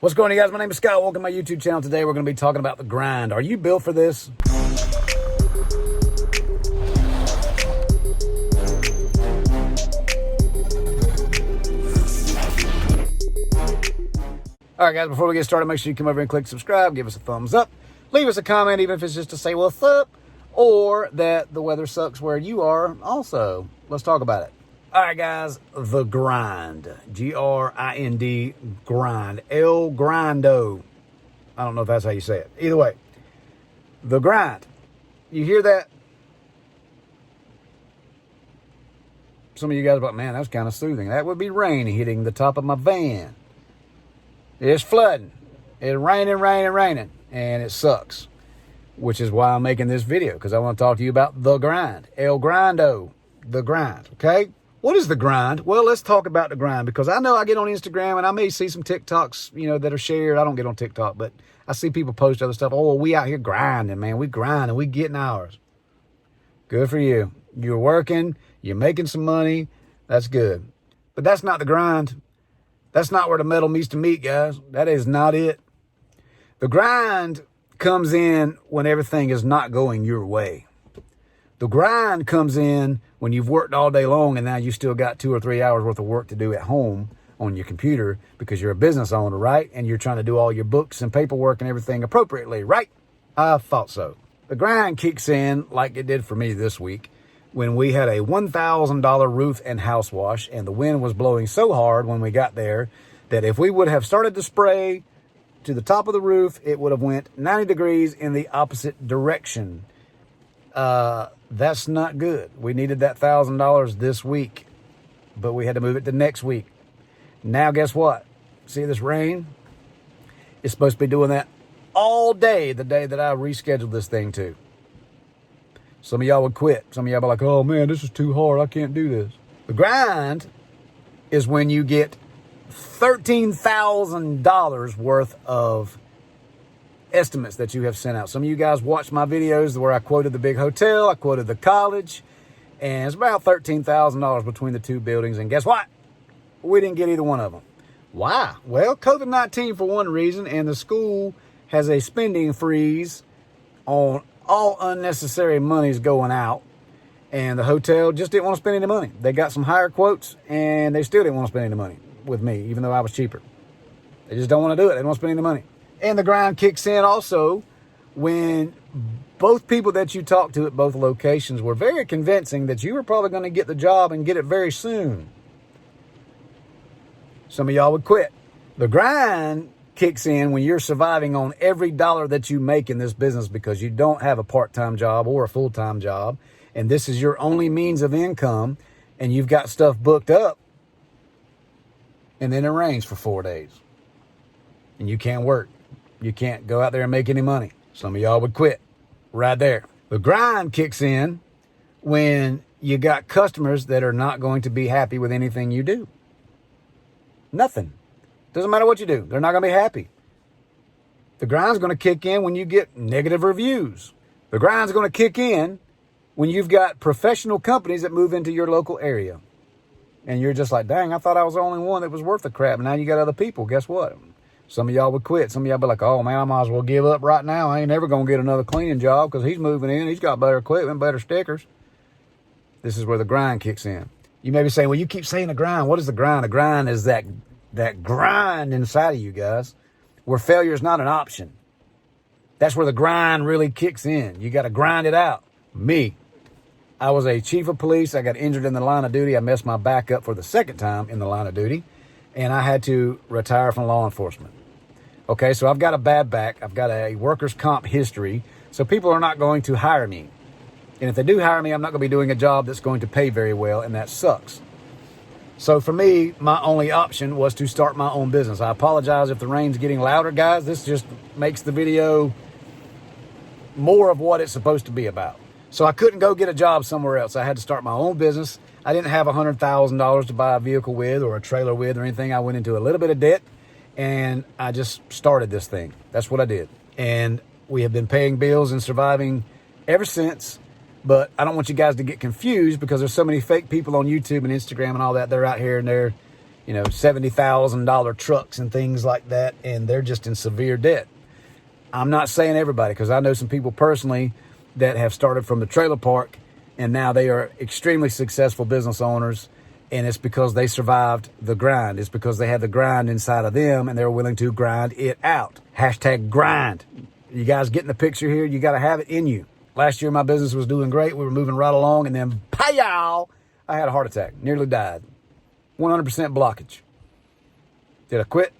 What's going on, you guys? My name is Scott. Welcome to my YouTube channel. Today we're going to be talking about the grind. Are you built for this? All right, guys, before we get started, make sure you come over and click subscribe, give us a thumbs up, leave us a comment, even if it's just to say what's up, or that the weather sucks where you are also. Let's talk about it. All right, guys, the grind, G-R-I-N-D, grind, El Grindo. I don't know if that's how you say it. Either way, the grind. You hear that? Some of you guys are like, man, that's kind of soothing. That would be rain hitting the top of my van. It's flooding. It's raining, and it sucks, which is why I'm making this video, because I want to talk to you about the grind, El Grindo, the grind, okay? What is the grind? Well, let's talk about the grind, because I know I get on Instagram and I may see some TikToks, that are shared. I don't get on TikTok, but I see people post other stuff. Oh, we out here grinding, man. We grinding. We getting ours. Good for you. You're working. You're making some money. That's good. But that's not the grind. That's not where the metal meets the meat, guys. That is not it. The grind comes in when everything is not going your way. The grind comes in when you've worked all day long and now you still got 2 or 3 hours worth of work to do at home on your computer because you're a business owner, right? And you're trying to do all your books and paperwork and everything appropriately, right? I thought so. The grind kicks in like it did for me this week when we had a $1,000 roof and house wash, and the wind was blowing so hard when we got there that if we would have started to spray to the top of the roof, it would have went 90 degrees in the opposite direction. That's not good. We needed that $1,000 this week, but we had to move it to next week. Now, guess what? See this rain? It's supposed to be doing that all day, the day that I rescheduled this thing to. Some of y'all would quit. Some of y'all be like, oh man, this is too hard. I can't do this. The grind is when you get $13,000 worth of estimates that you have sent out. Some of you guys watched my videos where I quoted the big hotel, I quoted the college, and it's about $13,000 between the two buildings. And guess what? We didn't get either one of them. Why? Well, COVID-19 for one reason, and the school has a spending freeze on all unnecessary monies going out, and the hotel just didn't want to spend any money. They got some higher quotes, and they still didn't want to spend any money with me, even though I was cheaper. They just don't want to do it. They don't want to spend any money. And the grind kicks in also when both people that you talked to at both locations were very convincing that you were probably going to get the job and get it very soon. Some of y'all would quit. The grind kicks in when you're surviving on every dollar that you make in this business because you don't have a part-time job or a full-time job, and this is your only means of income, and you've got stuff booked up, and then it rains for 4 days, and you can't work. You can't go out there and make any money. Some of y'all would quit right there. The grind kicks in when you got customers that are not going to be happy with anything you do. Nothing. Doesn't matter what you do. They're not going to be happy. The grind's going to kick in when you get negative reviews. The grind's going to kick in when you've got professional companies that move into your local area. And you're just like, dang, I thought I was the only one that was worth the crap. And now you got other people. Guess what? Some of y'all would quit. Some of y'all be like, oh man, I might as well give up right now. I ain't never going to get another cleaning job because he's moving in. He's got better equipment, better stickers. This is where the grind kicks in. You may be saying, well, you keep saying the grind. What is the grind? The grind is that grind inside of you guys where failure is not an option. That's where the grind really kicks in. You got to grind it out. Me, I was a chief of police. I got injured in the line of duty. I messed my back up for the second time in the line of duty, and I had to retire from law enforcement. Okay, so I've got a bad back. I've got a workers' comp history, so people are not going to hire me. And if they do hire me, I'm not going to be doing a job that's going to pay very well, and that sucks. So for me, my only option was to start my own business. I apologize if the rain's getting louder, guys. This just makes the video more of what it's supposed to be about. So I couldn't go get a job somewhere else. I had to start my own business. I didn't have $100,000 to buy a vehicle with or a trailer with or anything. I went into a little bit of debt, and I just started this thing. That's what I did. And we have been paying bills and surviving ever since. But I don't want you guys to get confused because there's so many fake people on YouTube and Instagram and all that. They're out here and they're $70,000 trucks and things like that, and they're just in severe debt. I'm not saying everybody, because I know some people personally that have started from the trailer park, and now they are extremely successful business owners, and it's because they survived the grind. It's because they had the grind inside of them, and they're willing to grind it out. Hashtag grind. You guys getting the picture here? You got to have it in you. Last year, my business was doing great. We were moving right along, and then, pow! I had a heart attack. Nearly died. 100% blockage. Did I quit?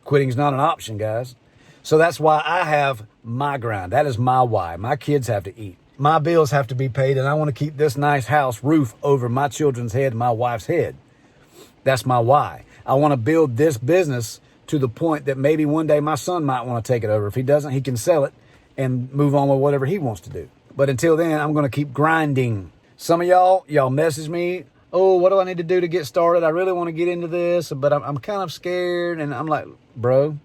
Quitting's not an option, guys. So that's why I have my grind. That is my why. My kids have to eat. My bills have to be paid, and I want to keep this nice house roof over my children's head and my wife's head. That's my why. I want to build this business to the point that maybe one day my son might want to take it over. If he doesn't, he can sell it and move on with whatever he wants to do. But until then, I'm going to keep grinding. Some of y'all message me, oh, what do I need to do to get started? I really want to get into this, but I'm kind of scared. And I'm like, bro,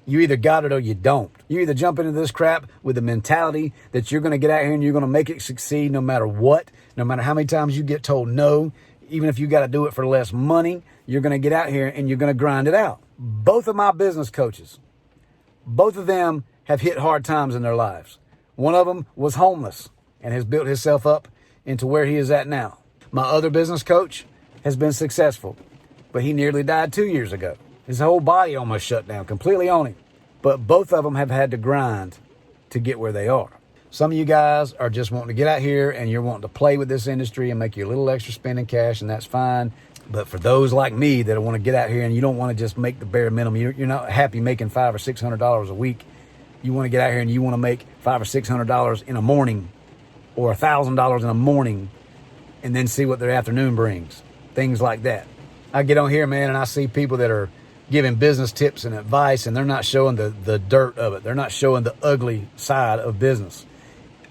you either got it or you don't. You either jump into this crap with the mentality that you're going to get out here and you're going to make it succeed no matter what, no matter how many times you get told no, even if you got to do it for less money, you're going to get out here and you're going to grind it out. Both of my business coaches, both of them have hit hard times in their lives. One of them was homeless and has built himself up into where he is at now. My other business coach has been successful, but he nearly died 2 years ago. His whole body almost shut down completely on him. But both of them have had to grind to get where they are. Some of you guys are just wanting to get out here and you're wanting to play with this industry and make you a little extra spending cash, and that's fine. But for those like me that want to get out here and you don't want to just make the bare minimum, you're not happy making $500 or $600 a week. You want to get out here and you want to make $500 or $600 in a morning, or $1,000 in a morning, and then see what their afternoon brings. Things like that. I get on here, man, and I see people that are giving business tips and advice, and they're not showing the dirt of it. They're not showing the ugly side of business.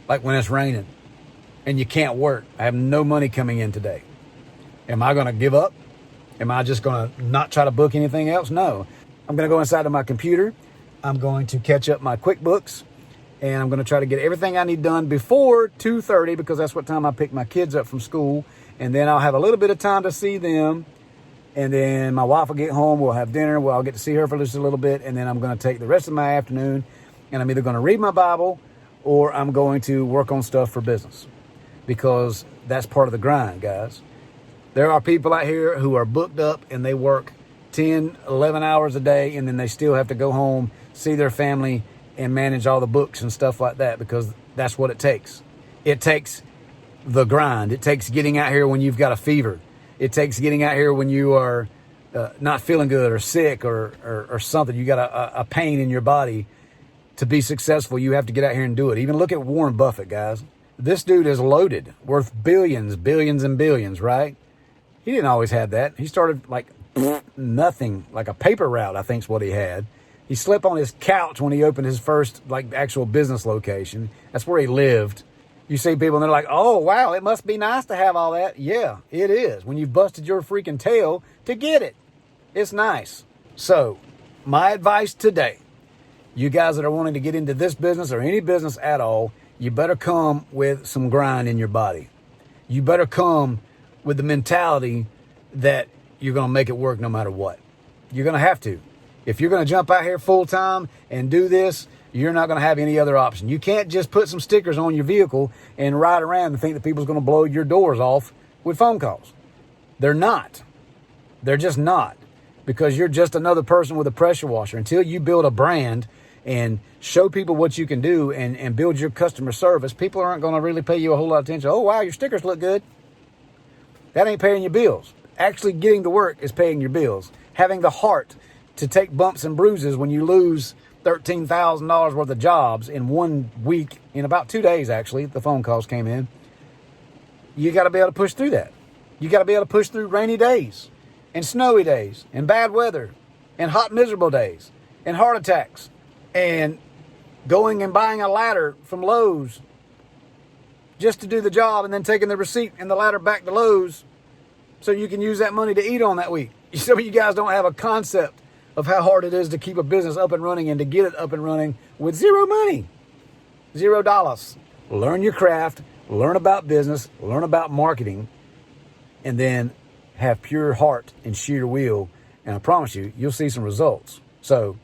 Like when it's raining and you can't work. I have no money coming in today. Am I going to give up? Am I just going to not try to book anything else? No. I'm going to go inside of my computer. I'm going to catch up my QuickBooks, and I'm going to try to get everything I need done before 2:30, because that's what time I pick my kids up from school. And then I'll have a little bit of time to see them. And then my wife will get home. We'll have dinner. Well, I'll get to see her for just a little bit. And then I'm going to take the rest of my afternoon, and I'm either going to read my Bible or I'm going to work on stuff for business, because that's part of the grind, guys. There are people out here who are booked up and they work 10, 11 hours a day, and then they still have to go home, see their family, and manage all the books and stuff like that, because that's what it takes. It takes the grind. It takes getting out here when you've got a fever. It takes getting out here when you are not feeling good or sick or something. You got a pain in your body. To be successful, you have to get out here and do it. Even look at Warren Buffett, guys. This dude is loaded, worth billions and billions, right? He didn't always have that. He started like nothing, like a paper route, I think is what he had. He slept on his couch when he opened his first like actual business location. That's where he lived. You see people and they're like, oh, wow, it must be nice to have all that. Yeah, it is. When you've busted your freaking tail to get it, it's nice. So my advice today, you guys that are wanting to get into this business or any business at all, you better come with some grind in your body. You better come with the mentality that you're going to make it work no matter what. You're going to have to. If you're going to jump out here full time and do this, you're not going to have any other option. You can't just put some stickers on your vehicle and ride around and think that people's going to blow your doors off with phone calls. They're not. They're just not. Because you're just another person with a pressure washer. Until you build a brand and show people what you can do and build your customer service, people aren't going to really pay you a whole lot of attention. Oh, wow, your stickers look good. That ain't paying your bills. Actually getting to work is paying your bills. Having the heart to take bumps and bruises when you lose $13,000 worth of jobs in 1 week, in about 2 days, actually, the phone calls came in. You got to be able to push through that. You got to be able to push through rainy days and snowy days and bad weather and hot, miserable days and heart attacks and going and buying a ladder from Lowe's just to do the job and then taking the receipt and the ladder back to Lowe's so you can use that money to eat on that week. Some of you guys don't have a concept of how hard it is to keep a business up and running and to get it up and running with zero money, $0. Learn your craft, learn about business, learn about marketing, and then have pure heart and sheer will, and I promise you, you'll see some results. So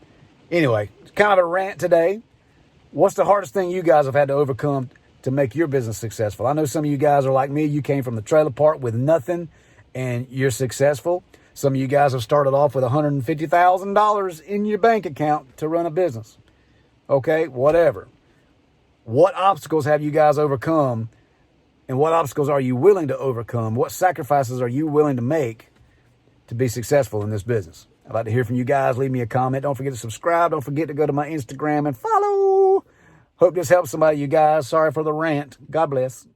anyway, it's kind of a rant today. What's the hardest thing you guys have had to overcome to make your business successful? I know some of you guys are like me. You came from the trailer park with nothing and you're successful. Some of you guys have started off with $150,000 in your bank account to run a business. Okay, whatever. What obstacles have you guys overcome, and what obstacles are you willing to overcome? What sacrifices are you willing to make to be successful in this business? I'd like to hear from you guys. Leave me a comment. Don't forget to subscribe. Don't forget to go to my Instagram and follow. Hope this helps somebody, you guys. Sorry for the rant. God bless.